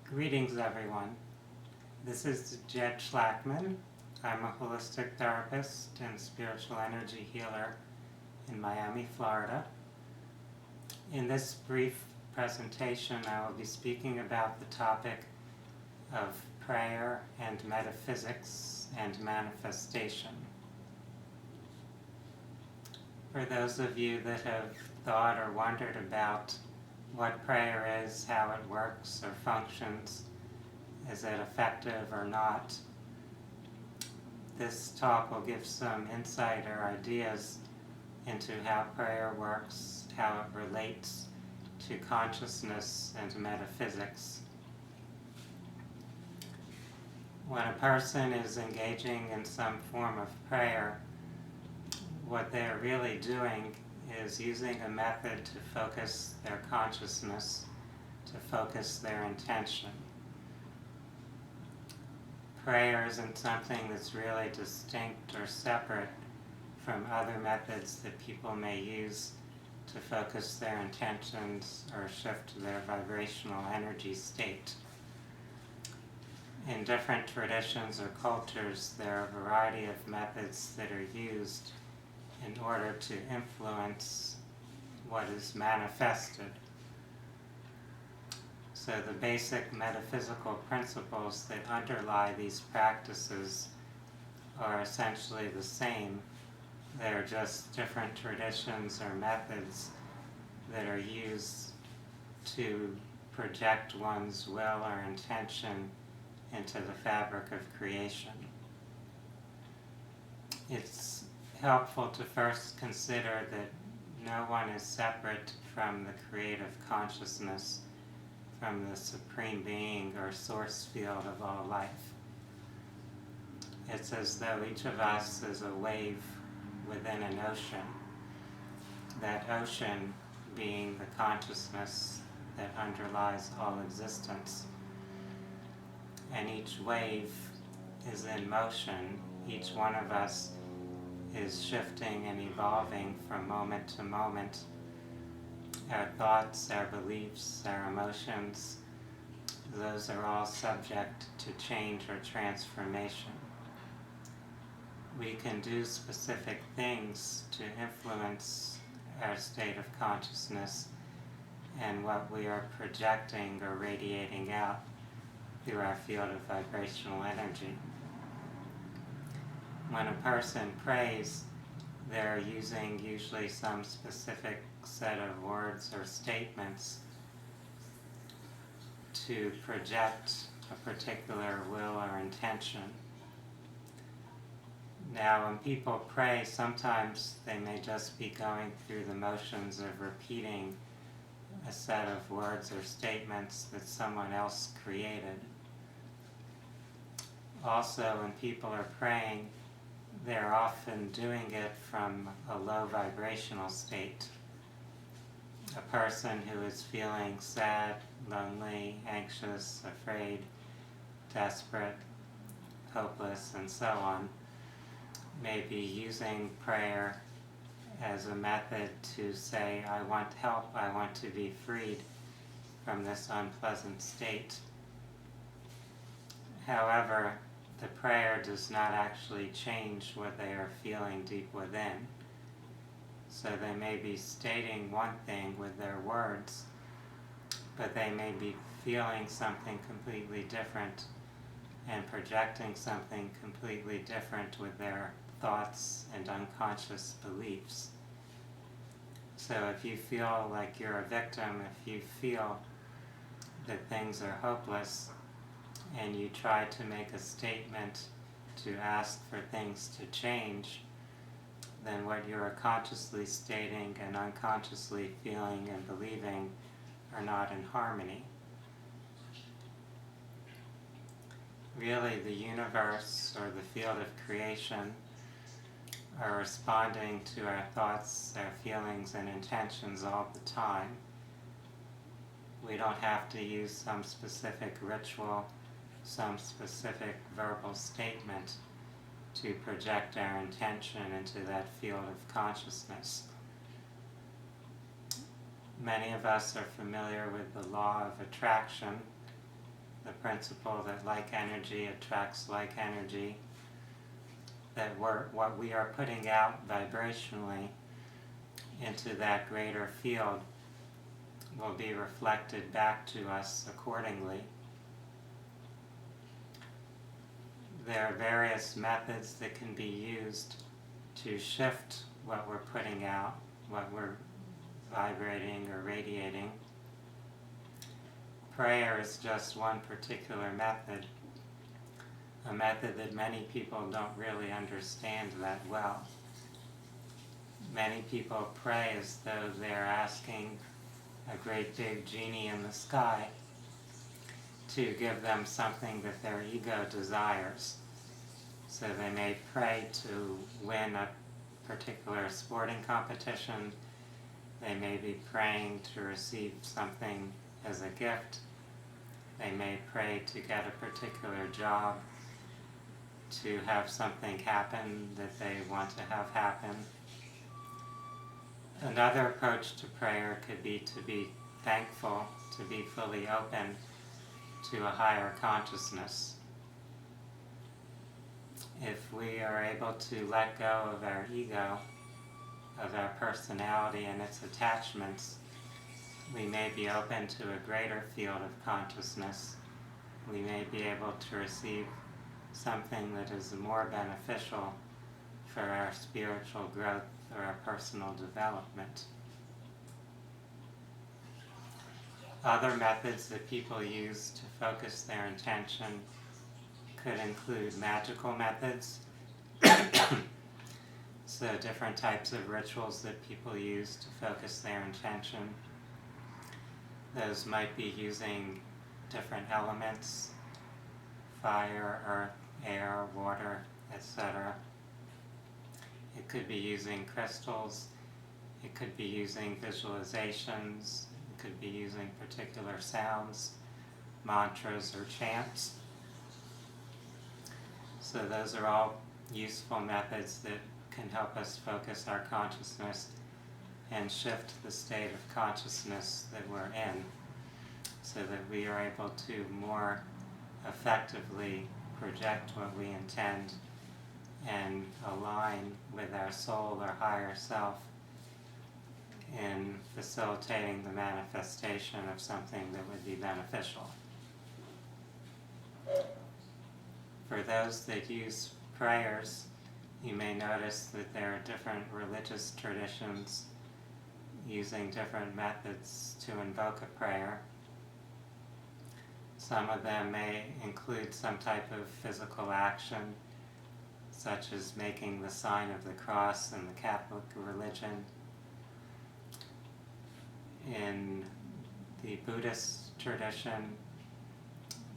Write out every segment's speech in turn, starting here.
Greetings, everyone. This is Jed Schlackman. I'm a holistic therapist and spiritual energy healer in Miami, Florida. In this brief presentation, I will be speaking about the topic of prayer and metaphysics and manifestation. For those of you that have thought or wondered about what prayer is, how it works or functions, is it effective or not, this talk will give some insight or ideas into how prayer works, how it relates to consciousness and metaphysics. When a person is engaging in some form of prayer, what they're really doing is using a method to focus their consciousness, to focus their intention. Prayer isn't something that's really distinct or separate from other methods that people may use to focus their intentions or shift their vibrational energy state. In different traditions or cultures, there are a variety of methods that are used in order to influence what is manifested. So the basic metaphysical principles that underlie these practices are essentially the same. They're just different traditions or methods that are used to project one's will or intention into the fabric of creation. It's helpful to first consider that no one is separate from the creative consciousness, from the supreme being or source field of all life. It's as though each of us is a wave within an ocean, that ocean being the consciousness that underlies all existence. And each wave is in motion. Each one of us is shifting and evolving from moment to moment. Our thoughts, our beliefs, our emotions, those are all subject to change or transformation. We can do specific things to influence our state of consciousness and what we are projecting or radiating out through our field of vibrational energy. When a person prays, they're using usually some specific set of words or statements to project a particular will or intention. Now, when people pray, sometimes they may just be going through the motions of repeating a set of words or statements that someone else created. Also, when people are praying, they're often doing it from a low vibrational state. A person who is feeling sad, lonely, anxious, afraid, desperate, hopeless, and so on, may be using prayer as a method to say, I want help, I want to be freed from this unpleasant state. However, the prayer does not actually change what they are feeling deep within. So they may be stating one thing with their words, but they may be feeling something completely different and projecting something completely different with their thoughts and unconscious beliefs. So if you feel like you're a victim, if you feel that things are hopeless, and you try to make a statement to ask for things to change, then what you are consciously stating and unconsciously feeling and believing are not in harmony. Really, the universe or the field of creation are responding to our thoughts, our feelings, and intentions all the time. We don't have to use some specific ritual, some specific verbal statement to project our intention into that field of consciousness. Many of us are familiar with the law of attraction, the principle that like energy attracts like energy, that what we are putting out vibrationally into that greater field will be reflected back to us accordingly. There are various methods that can be used to shift what we're putting out, what we're vibrating or radiating. Prayer is just one particular method, a method that many people don't really understand that well. Many people pray as though they're asking a great big genie in the sky to give them something that their ego desires. So they may pray to win a particular sporting competition. They may be praying to receive something as a gift. They may pray to get a particular job, to have something happen that they want to have happen. Another approach to prayer could be to be thankful, to be fully open to a higher consciousness. If we are able to let go of our ego, of our personality and its attachments, we may be open to a greater field of consciousness. We may be able to receive something that is more beneficial for our spiritual growth or our personal development. Other methods that people use to focus their intention could include magical methods, so different types of rituals that people use to focus their intention. Those might be using different elements, fire, earth, air, water, etc. It could be using crystals, it could be using visualizations, it could be using particular sounds, mantras, or chants. So those are all useful methods that can help us focus our consciousness and shift the state of consciousness that we're in, so that we are able to more effectively project what we intend and align with our soul or higher self in facilitating the manifestation of something that would be beneficial. For those that use prayers, you may notice that there are different religious traditions using different methods to invoke a prayer. Some of them may include some type of physical action, such as making the sign of the cross in the Catholic religion. In the Buddhist tradition,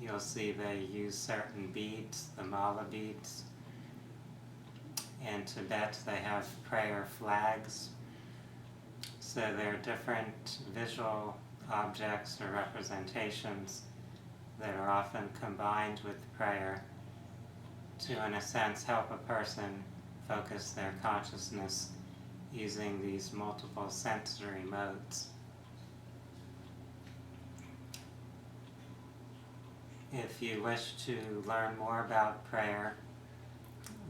you'll see they use certain beads, the mala beads. In Tibet, they have prayer flags. So there are different visual objects or representations that are often combined with prayer to, in a sense, help a person focus their consciousness using these multiple sensory modes. If you wish to learn more about prayer,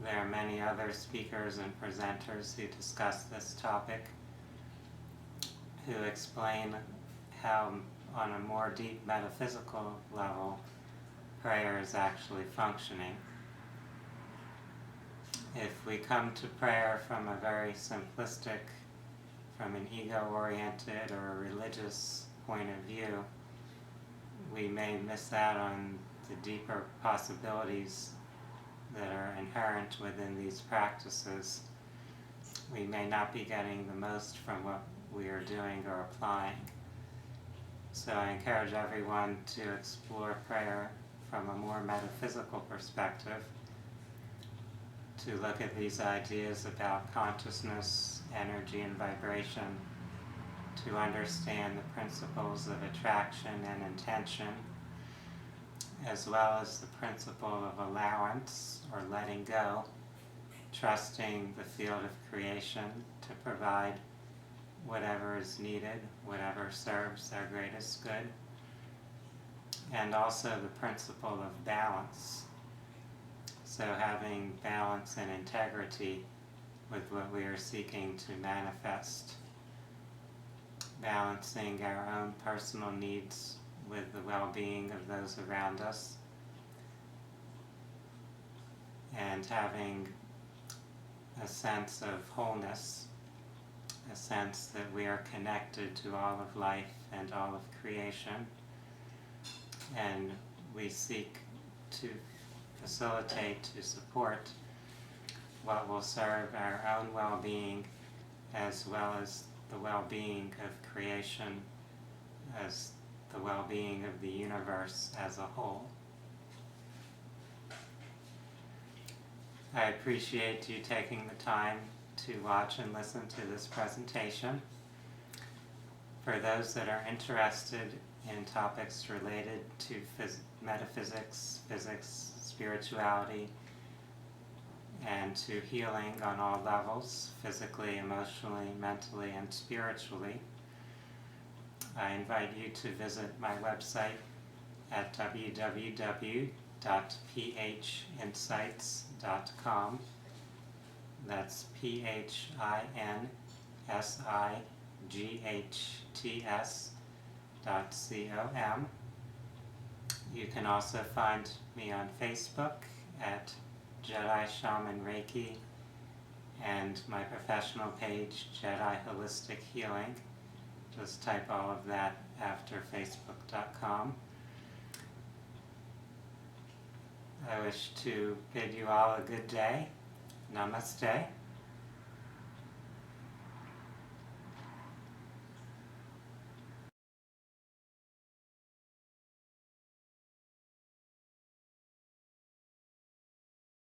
there are many other speakers and presenters who discuss this topic, who explain how, on a more deep metaphysical level, prayer is actually functioning. If we come to prayer from a very simplistic, from an ego-oriented or a religious point of view, we may miss out on the deeper possibilities that are inherent within these practices. We may not be getting the most from what we are doing or applying. So I encourage everyone to explore prayer from a more metaphysical perspective, to look at these ideas about consciousness, energy, and vibration, to understand the principles of attraction and intention, as well as the principle of allowance or letting go, trusting the field of creation to provide whatever is needed, whatever serves our greatest good. and also the principle of balance. So having balance and integrity with what we are seeking to manifest. Balancing our own personal needs with the well-being of those around us, and having a sense of wholeness, a sense that we are connected to all of life and all of creation, and we seek to facilitate, to support what will serve our own well-being as well as the well-being of creation, as the well-being of the universe as a whole. I appreciate you taking the time to watch and listen to this presentation. For those that are interested in topics related to metaphysics, physics, spirituality, and to healing on all levels, physically, emotionally, mentally, and spiritually, I invite you to visit my website at www.phinsights.com. That's PHINSIGHTS.com. You can also find me on Facebook at Jedi Shaman Reiki, and my professional page, Jedi Holistic Healing. Just type all of that after facebook.com. I wish to bid you all a good day. Namaste.